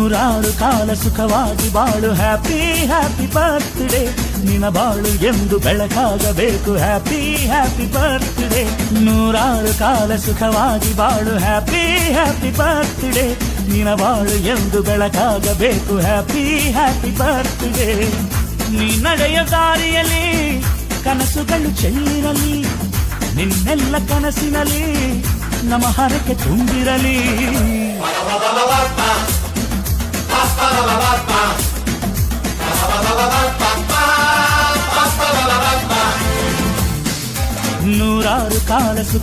ನೂರಾರು ಕಾಲ ಸುಖವಾಗಿ ಬಾಳು ಹ್ಯಾಪಿ ಹ್ಯಾಪಿ ಬರ್ತ್ಡೇ ನಿನ ಬಾಳು ಎಂದು ಬೆಳಕಾಗಬೇಕು ಹ್ಯಾಪಿ ಹ್ಯಾಪಿ ಬರ್ತ್ಡೇ ನೂರಾರು ಕಾಲ ಸುಖವಾಗಿ ಬಾಳು ಹ್ಯಾಪಿ ಹ್ಯಾಪಿ ಬರ್ತ್ಡೇ ನಿನ ಬಾಳು ಎಂದು ಬೆಳಕಾಗಬೇಕು ಹ್ಯಾಪಿ ಹ್ಯಾಪಿ ಬರ್ತ್ಡೇ ನೀ ನಡೆಯ ದಾರಿಯಲ್ಲಿ ಕನಸುಗಳು ಚೆಲ್ಲಿರಲಿ ನಿನ್ನೆಲ್ಲ ಕನಸಿನಲ್ಲಿ ನಮ್ಮ ಹರಕೆ ತುಂಬಿರಲಿ ನೂರಾರು ಕಾಲ ಸುಖ